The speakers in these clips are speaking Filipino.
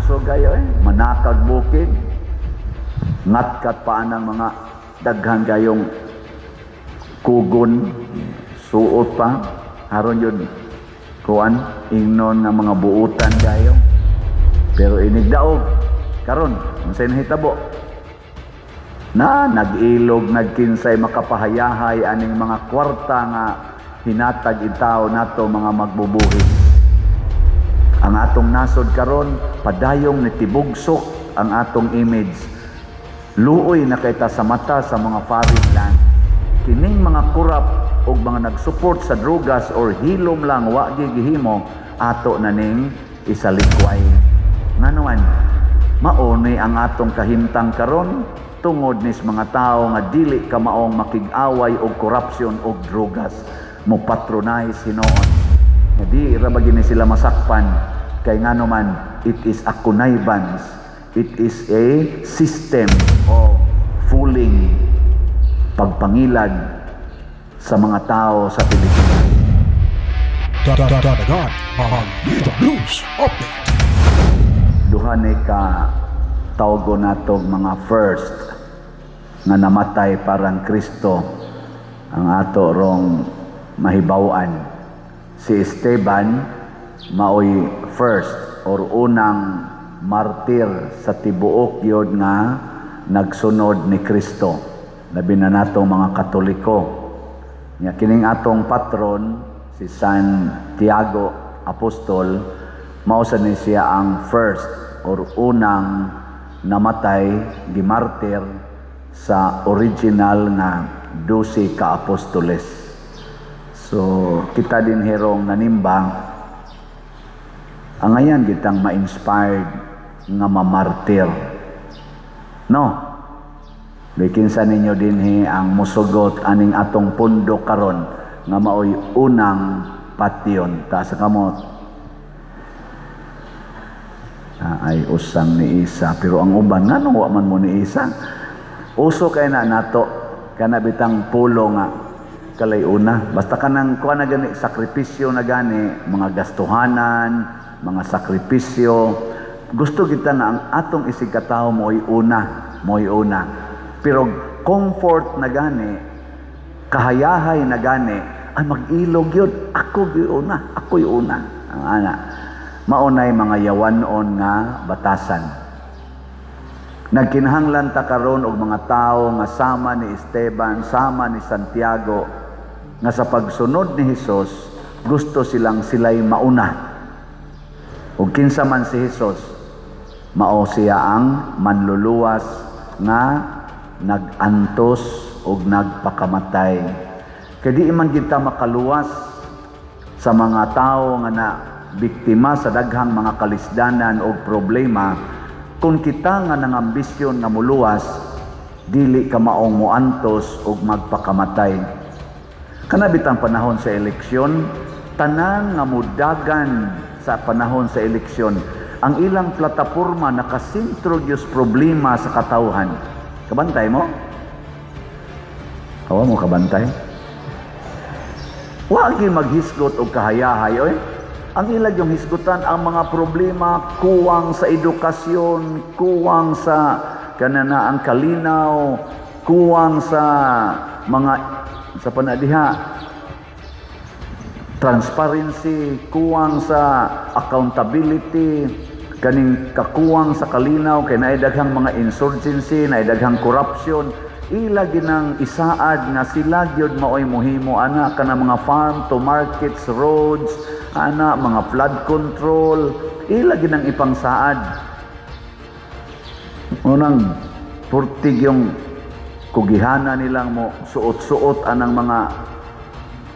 kusog kayo manakag bukid, ngatkat pa ng mga daghan kayong kugon, suot pa, haron yun, kuan, ingnon ng mga buutan kayo. Pero inigdaog, karon, unsay nahitabo? Na nag-ilog, nagkinsay, makapahayahay, aning mga kwarta nga hinatag itaw nato mga magbubuhi. Ang atong nasod karon padayong nitibugsok ang atong image. Luoy na kayta sa mata sa mga foreign land. Kining mga kurap o mga nagsupport sa drugas or hilom lang wa gihimo ato na ning isalikway. Nganoan, mauni ang atong kahimtang karon tungod nis mga tao nga dili ka maong makig-away og korupsyon og drugas, mo patronize hinoon. Nga di ra ba gini sila masakpan kay nganuman it is a connivance, it is a system of fooling, pagpangilad sa mga tao sa Pilipinas. Dadagan ang Lita News Update. Duha ni ka tawgo natong mga first nga namatay parang Kristo ang ato rong mahibaw-an. Si Esteban maoy first or unang martir sa tibuok yun nga nagsunod ni Kristo. Labi na natong mga Katoliko. Nga kining atong patron si Santiago Apostol, mausa ni siya ang first or unang namatay gimartir sa original nga 12 ka apostoles. So kita din herong nanimbang ang ngayon kitang ma-inspired nga mamartir. No? Bikinsa ninyo din ang musugot aning atong pundo karon nga maoy unang patyon. Taas kamot. Ay usang ni Isa. Pero ang uban, nga nung waman mo ni Isa? Uso kay na nato, kanabitang pulo nga kalayuna. Basta ka nang kuha na gani, sakripisyo na gani, mga gastuhanan, mga sakripisyo. Gusto kita na ang atong isigkatao mo'y una. Pero comfort na gani, kahayahay na gani, ay mag-ilog yun. Ako yung una. Ang ana. Maunay mga yawanon nga batasan. Nagkinahanglan ta karon og mga tao nga sama ni Esteban, sama ni Santiago, nga sa pagsunod ni Hesus, gusto sila'y mauna. Ug kinsa man si Hesus, mao siya ang manluluwas nga nagantos ug nagpakamatay. Kay di man kita makaluwas sa mga tao nga na biktima sa daghang mga kalisdanan o problema kung kita nga nangambisyon nga muluwas, dili ka maong muantos ug magpakamatay. Kanabitang panahon sa eleksyon, tanan nga mudagan sa panahon sa eleksyon, ang ilang plataporma nakasintro gyud problema sa katawhan. Kabantay mo? Kawa mo kabantay? Wa gyud maghisgot og kahayahay oy. Ang ilag yung hisgutan ang mga problema, kuwang sa edukasyon, kuwang sa kanana ang kalinaw, kuwang sa mga sa panadiha, transparency, kuwang sa accountability, kaning kakuwang sa kalinaw, kay naidaghang mga insurgency, naidaghang corruption, ila ginang isaad nga sila gyud maoy mohimo ana kana mga farm to markets, roads, ana mga flood control, ila ginang ipangsaad. Unang purtig yung kugihana nilang mo suot-suot anang mga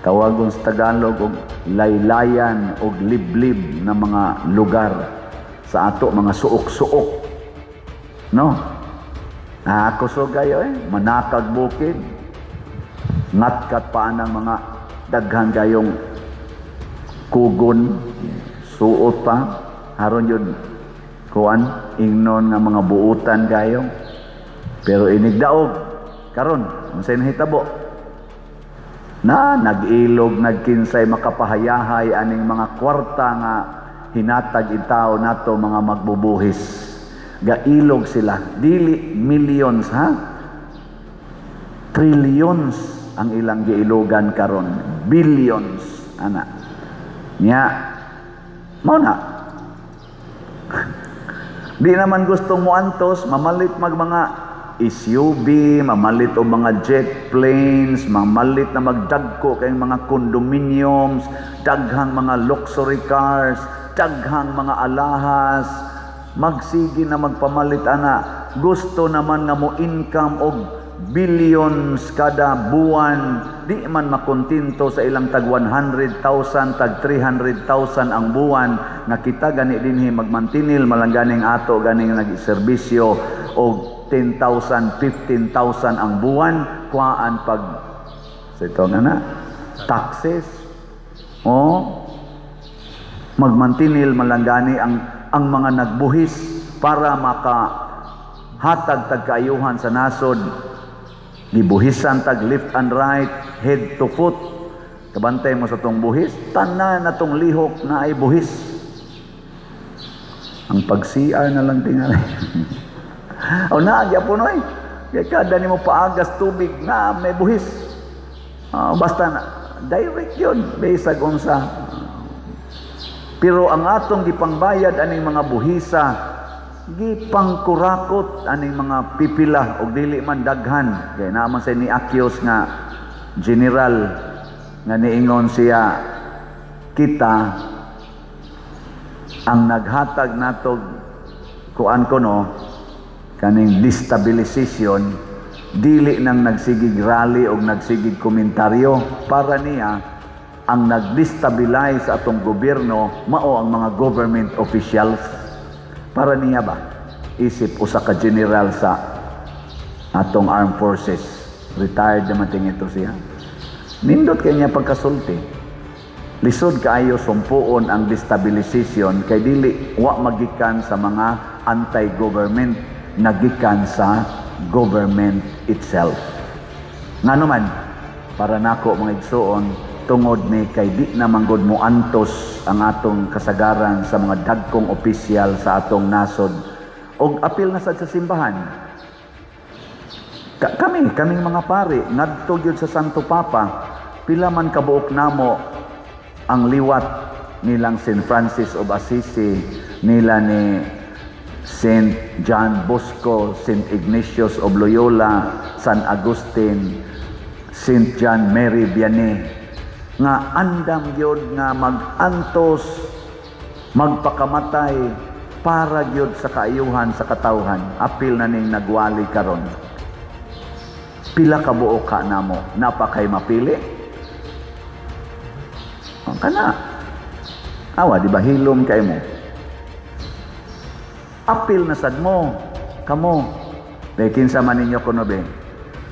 tawagon sa Tagalog og laylayan og liblib na mga lugar sa ato mga suok-suok. No? Kusog kayo manakag bukid, ngatkat pa ng mga daghan kayong kugon, suot pa, haron yun, kuan, ingnon nga mga buutan kayo. Pero inigdaog, karon, unsay nahitabo? Na nag-ilog, nagkinsay, makapahayahay, aning mga kwarta nga hinatag itaw nato mga magbubuhis. Gailog sila, dili millions ha? Trillions ang ilang giilogan karon, billions ana. Nya mao na. Di naman gustong mo antos, mamalit mga SUV, mamalit o mga jet planes, mamalit na magdagko kay mga condominiums, daghang mga luxury cars, daghang mga alahas, magsige na magpamalit ana. Gusto naman nga mo income og billions kada buwan, di man makontinto sa ilang tag 100,000, tag 300,000 ang buwan, nga kita gani dinhi magmantinil malangganing ato ganing nagiserbisyo og 10,000, 15,000 ang buwan, kuhaan pag sa ito nga na, taxes, magmantinil malanggani ang mga nagbuhis para makahatag tag kaayuhan sa nasod. Gibuhisan tag left and right, head to foot. Kabantay mo sa tong buhis, tanan na tong lihok na ay buhis. Ang pag-CR na lang tingali. O naagya po noy. Kaya kada ni mo paagas tubig na may buhis. Basta na, direct yun, basag unsa. Pero ang atong gipangbayad aning mga buhisa, gipangkurakot aning mga pipila og dili man daghan. Kaya naman sa ni Akyos nga general nga niingon siya, kita ang naghatag natog kuan kono kaning destabilization, dili nang nagsigig rally og nagsigig komentaryo. Para niya ang nagdestabilize atong gobyerno mao ang mga government officials. Para niya ba, isip usa ka general sa atong armed forces, retired naman ito siya, nindot kanya pagkasulti, lisod kaayo sumpuon ang destabilization, kay dili wa magikan sa mga anti-government, nagikan sa government itself. Ngano man, para nako mga igsuon, tungod ni kay di na manggod mo antos ang atong kasagaran sa mga dagkong opisyal sa atong nasod og apil na sad sa simbahan. Kaming mga pari ngadto gyud sa Santo Papa, pila man kabuok namo ang liwat nilang St. Francis of Assisi, nila ni St. John Bosco, St. Ignatius of Loyola, San Agustin, St. John Mary Vianney, nga andam gyud nga mag-antos, magpakamatay para gyud sa kaayuhan sa katawhan. Apil na ning nagwali karon. Pila ka buok ka namo, napakay mapili. Ang kana. Awa, di ba hilom kay mo? Apil na sad mo, kamo. Dahil kinsa man ninyo kuno be,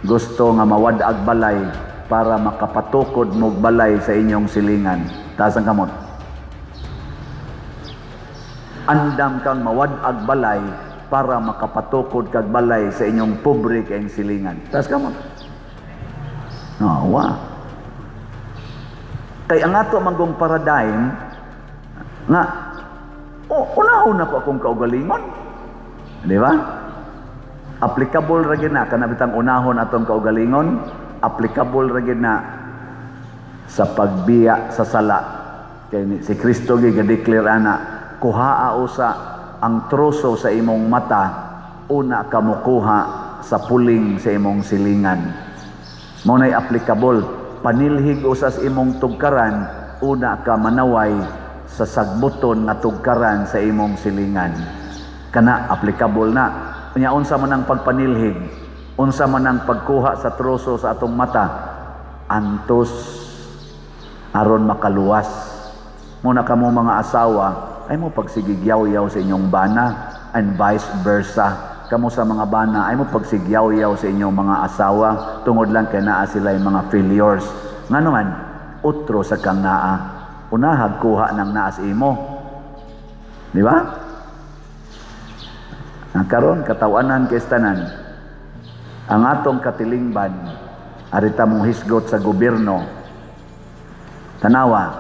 gusto nga mawadag balay para makapatukod mo balay sa inyong silingan. Taas ang kamot. Andam kang mawadag balay para makapatukod kag balay sa inyong pobre kayong silingan. Taas kamot. Nawa. Kay ang ato manggong paradigm nga una-una po akong kaugalingon. Di ba? Applicable ra gyud na kanabitang unahon atong kaugalingon. Applicable ra gyud na sa pagbiya sa sala. Kay si Kristo gi-declare ana, kuhaa usa ang troso sa imong mata, una ka mokuha sa puling sa imong silingan. Mao nay applicable. Panilhig usa sa imong tugkaran, una ka manaway sa sagbuton nga tugkaran sa imong silingan. Kana applicable na. Unya unsa man ang pagpanilhig, unsa man ang pagkuha sa troso sa atong mata, antos aron makaluwas. Muna kamo mga asawa ay mo pagsigigyaw-yaw sa inyong bana, and vice versa. Kamo sa mga bana ay mo pagsigyaw-yaw sa inyong mga asawa tungod lang kay naa sila mga failures. Ngano man, utro sa kang naa, unahag kuha ng naas imo. Di ba? Karon katawanan kay tanan, ang atong katilingban, arita mong hisgot sa gobyerno, tanawa,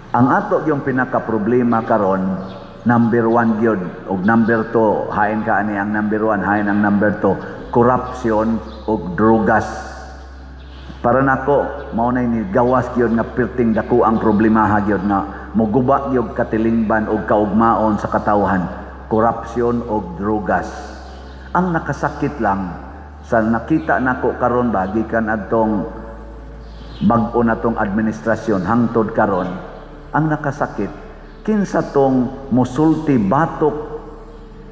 Ang ato yung pinaka-problema karon, number 1 gyud ug number 2, hain ka ani ang number 1, hain ang number 2, corruption ug drugas. Para nako mao nay ni gawas gyud nga perting dako ang problema gyud nga muguba gyud katilingban ug kaugmaon sa katawhan, corruption ug drugas. Ang nakasakit lang sa nakita nako karon ba gikan adtong bag-o natong administrasyon hangtod karon, ang nakasakit kinsa tong musulti batok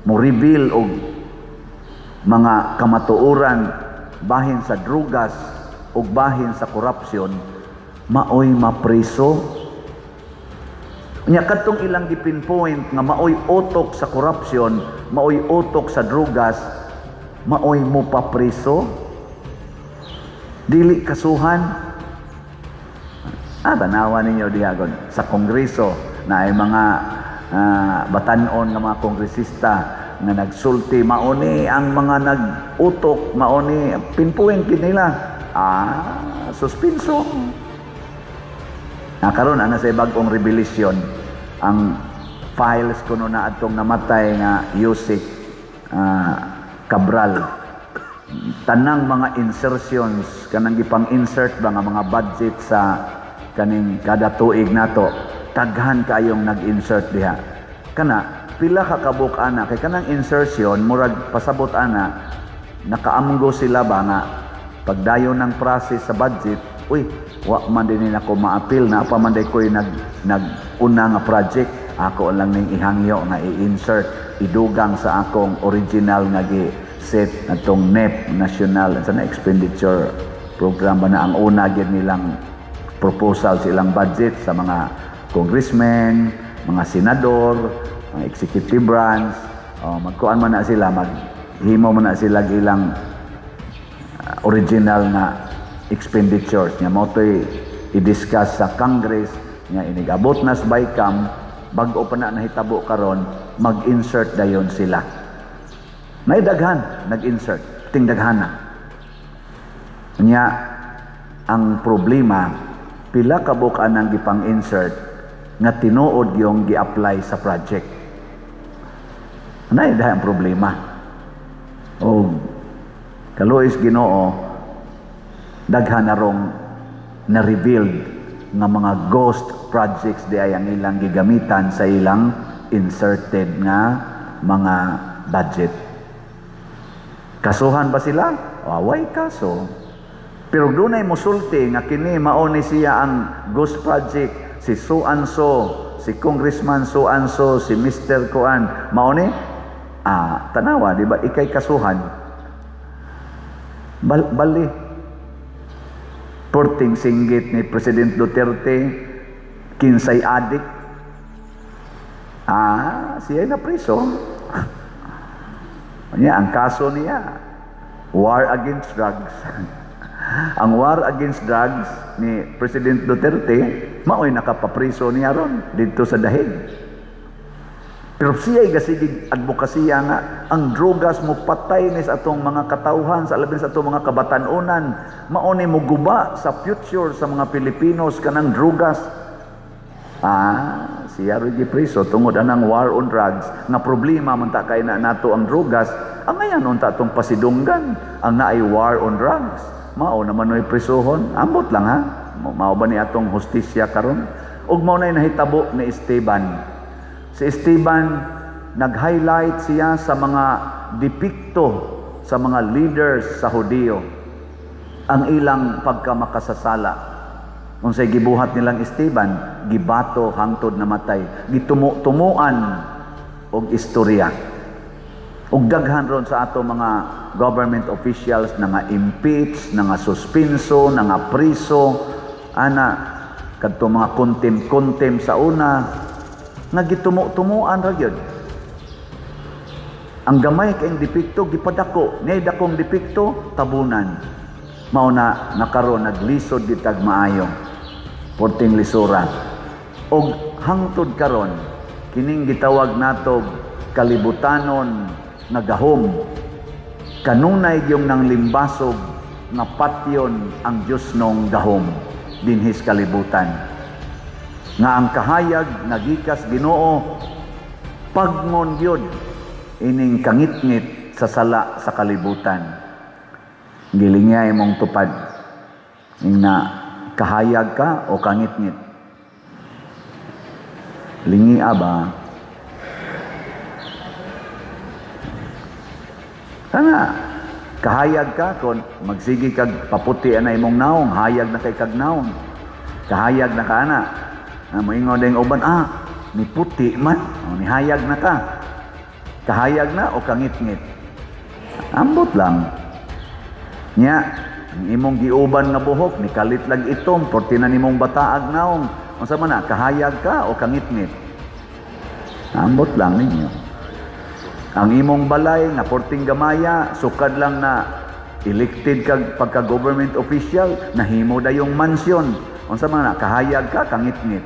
mo reveal og mga kamatuoran bahin sa drugas ug bahin sa korupsyon, maoy mapriso. Nya kadtong ilang gipinpoint nga maoy utok sa korupsyon, maoy utok sa drugas, maoy mo papriso, dili kasuhan. Tanawa ninyo dihagon sa Kongreso na ay mga batanon nga mga kongresista nga nagsulti, mauni ang mga nag-utok, mauni pinpoint nila, suspenso. Karon ana sa bag-ong revelasyon ang files kuno na atong namatay nga Yusik Cabral, tanang mga insertions kanang gipang-insert ba nga mga budget sa kaning kada tuig nato, taghan kayong nag-insert diha. Kana pila ka kabuk ana kay kanang insertion murag pasabot ana nakaamgo sila ba nga pagdayon ng process sa budget, uy wa man din nako maapil na pa man day koy nag-una nga project, ako lang ning ihangyo nga i-insert idugang sa akong original nga gi-set atong NEP, National Expenditure Program ba na ang una gid nilang proposal sa ilang budget sa mga congressmen, mga senador, mga executive branch. Magkuan man na sila, maghimo man na sila ilang original na expenditures. Nga mo to'y i-discuss sa Congress, nga inigabot na sa BICAM, bago pa na nahitabo karon, mag-insert dayon sila. Naidaghan, nag-insert, tingdaghan na. Nga, ang problema, pila kabuk anang gipang-insert nga tinuod yung gi-apply sa project. Nay ang problema. O kaluoy Ginoo, daghan na rong na-revealed nga mga ghost projects di ay ang ilang gigamitan sa ilang inserted nga mga budget. Kasuhan ba sila? Away kaso. Pero dunay musulti nga kini mao ni siya ang ghost project, si so-and-so, si Congressman so-and-so, si Mr. Kuan, mao ni tanawa di ba ikay kasuhan. Bali porting singgit ni President Duterte kinsay adik, siya na priso. Ang kaso niya war against drugs. Ang war against drugs ni President Duterte, maoy nakapapriso niya ron dito sa dahig. Pero siya'y gasigig advokasya nga ang drugas mo patay ni sa atong mga katawhan, sa labing sa atong mga kabatanunan, mao ni mo guba sa future sa mga Pilipinos kanang drugas. Siya rin gipriso tungod anang war on drugs nga problema man ta kay na nato ang drugas, ang ngayon unta atong pasidunggan ang naay war on drugs. Mao naman oy prisuhon, ambot lang ha. Mao ba ni atong hustisya karon? Ug mao nay nahitabo ni Esteban. Si Esteban nag-highlight siya sa mga depikto sa mga leaders sa Hudiyo, ang ilang pagkamakasasala. Unsay gibuhat nilang Esteban, gibato hangtod namatay, gitumo-tumuan og istorya. Ug daghan ron sa ato mga government officials na nga impeach, na nga suspenso, na nga priso, kadto mga kontem sa una, nga gitumo-tumuan ra gyud. Ang gamay kay depikto gipadako, nay dakong depikto tabunan. Mao na nakaron naglisod gitag maayo. Porting lisura. Og hangtod karon kining gitawag natog kalibutanon nga gahom. Kanunay gyung nang limbasog nga patyon ang Dios nong gahom dinhis kalibutan. nga ang kahayag nagikas Ginoo pagmon gyud ining kangitngit sa sala sa kalibutan. Gilingya imong tupad ing na kahayag ka o kangitngit. Lingia ba? Kana kahayag ka kung magsigi kag paputi ana imong naong, hayag na kay kag naong. Kahayag na ka ana. Moingon ding uban, ni puti man, ni hayag na ka. Kahayag na o kangit-ngit? Ambot lang. Nya, ang imong giuban nga buhok, ni kalit lang itom, porti na nimong bataag naong. Unsa man na, kahayag ka o kangit-ngit? Ambot lang ninyo. Ang imong balay na porting gamaya, sukad lang na elected kag pagka-government official, nahimo da yung mansyon. Unsa man na, kahayag ka, kangit-ngit?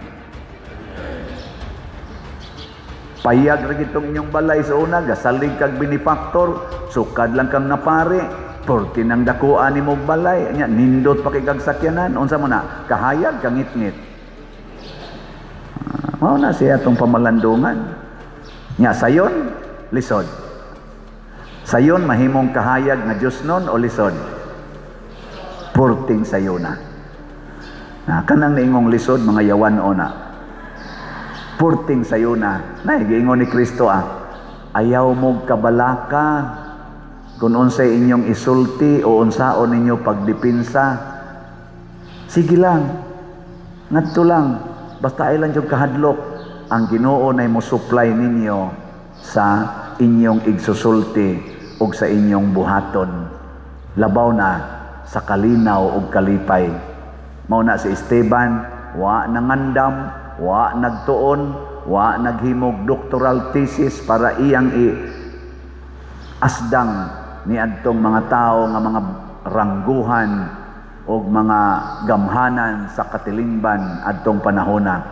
Payag ra gitong inyong balay sa una, gasalig kag benefactor, sukad lang kang napare, porti nang dakuan nimo balay, nya nindot pa kay kag sakyanan, unsa man na, kahayag kangit-ngit. Mao na siya atong pamalandungan. Nya sayon, lisod. Sayon mahimong kahayag nga Dios nun o lisod? Porting sayona. Kanang niingong lisod mga yawan ona. Porting sayona. Giingon ni Kristo ayaw mo kabalaka kung unsay inyong isulti o unsaon ninyo pagdipinsa. Sige lang. Ngadto lang. Basta ay lang yung kahadlok. Ang Ginoo na mo supply ninyo sa inyong igsusulti o sa inyong buhaton. Labaw na sa kalinaw o kalipay. Mao na si Esteban, wa nangandam, wa nagtuon, wa naghimog doctoral thesis para iyang asdang ni adtong mga tao nga mga rangguhan o mga gamhanan sa katilingban adtong panahona.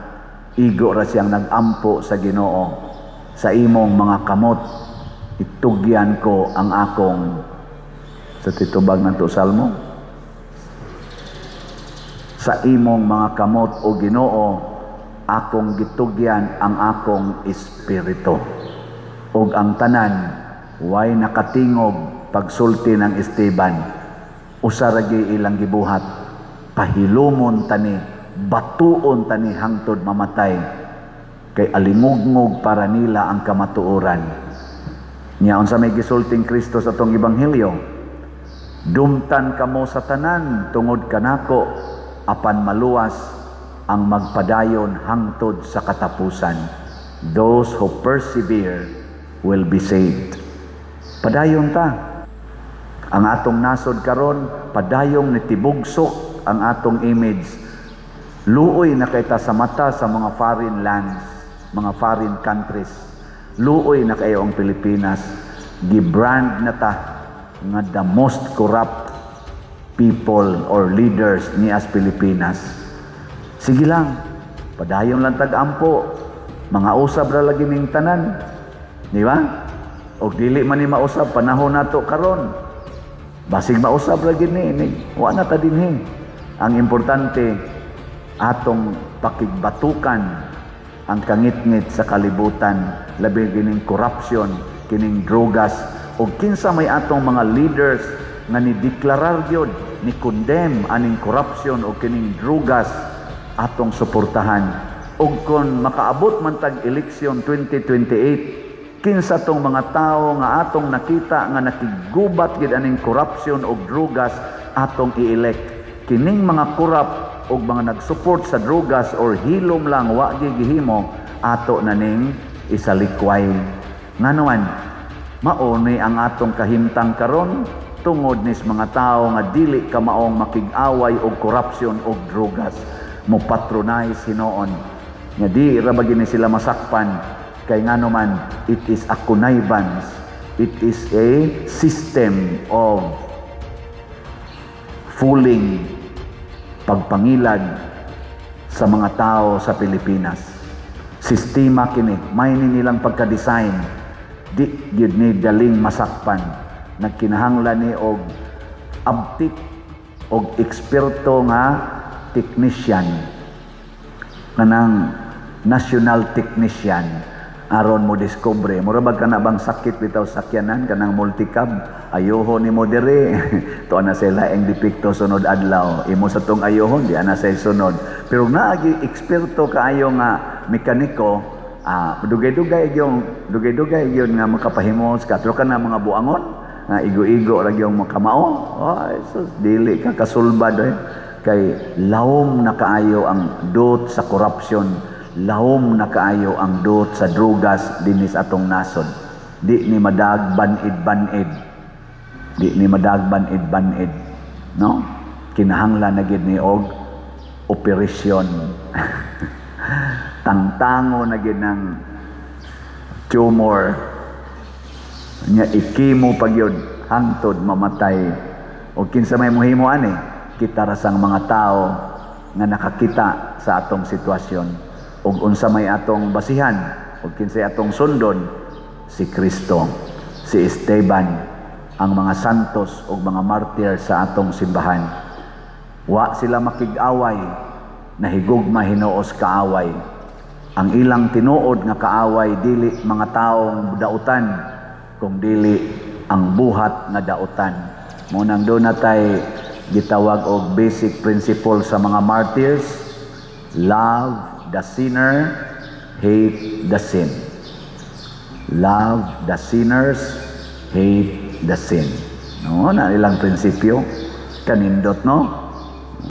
Igo ra siyang nagampo sa Ginoo. Sa imong mga kamot, itugyan ko ang akong sa titubag ng Salmo. Sa imong mga kamot o Ginoo, akong gitugyan ang akong espiritu. Ug ang tanan, way nakatingog pagsulti ng Esteban. Usaragi ilang gibuhat, pahilumon tani, batuon tani hangtod mamatay, kay alingugngog para nila ang kamatuoran. Nya unsa may gisulting Kristo sa tong ebanghelyo? Dumtan kamo sa tanan tungod kanako, apan maluwas ang magpadayon hangtod sa katapusan. Those who persevere will be saved. Padayon ta. Ang atong nasod karon, padayong nitibugsok ang atong image. Luoy na kita sa mata sa mga foreign lands, mga foreign countries. Luoy na kayo ang Pilipinas. Gibrand na ta nga the most corrupt people or leaders ni as Pilipinas. Sige lang, padayon lang tag-ampo. Mga usab ra lagi ning tanan. Di ba? O dili man ni mausab panahon nato karon. Basig mausab lagi ni wa na ta dinhi. Ang importante atong pakigbatukan ang kangit-ngit sa kalibutan, labi kining corruption, kining drogas, o kinsa may atong mga leaders nga ni deklarar gyud, ni condemn aning corruption o kining drogas, atong suportahan. Ug kon makaabot man tag eleksyon 2028, kinsa tong mga tao nga atong nakita nga nakigubat gid aning corruption o drogas, atong i-elect. Kining mga korap o mga nagsupport sa drogas or hilom lang wa gihimo, ato na ning isalikway. Nganuan, mauni ang atong kahimtang karon tungod nis mga tao nga dili ka maong makig-away og corruption og drogas, mo patronize hinoon. Nga di ra ba gini sila masakpan kay nganuman, it is a connivance, it is a system of fooling, pagpangilad sa mga tao sa Pilipinas. Sistema kini, may nilang pagka-design, di gyud ni daling masakpan. Nagkinahanglan ni og abtik og eksperto nga technician kanang national technician aron mo discover mura bag kana bang sakit bitaw sakyanan kanang multicab ayoho ni mo dire to na sila ang depekto sunod adlaw imo sa tong ayohon di ana say sunod pero naagi eksperto kaayo nga mekaniko dugay-dugay yung nga makapahimo ka pero kana mga buangon nga igo-igo ra yung makamao ay sus dili ka kasulbad kay lawom na kaayo ang dot sa corruption, lawom na kaayo ang dot sa drugas dinis atong nasod. Di ni madagbanid-banid. Di ni madagbanid-banid, no? Kinahanglan na gid ni og operasyon. Tangtango na gid ng tumor. Nya ikimo pagyud hangtod mamatay. O kinsa may mohimo ani? Kita rasang mga tao nga nakakita sa atong sitwasyon ug unsa may atong basihan ug kinsay atong sundon si Kristo, si Esteban, ang mga santos ug mga martir sa atong simbahan. Wa sila makig-away, nahigugma hinuos kaaway. Ang ilang tinuod nga kaaway dili mga taong dautan kung dili ang buhat nga dautan. Munang do natay gitawag og basic principle sa mga martyrs: love the sinner, hate the sin. Love the sinners, hate the sin. No, na ilang prinsipyo kanindot, no?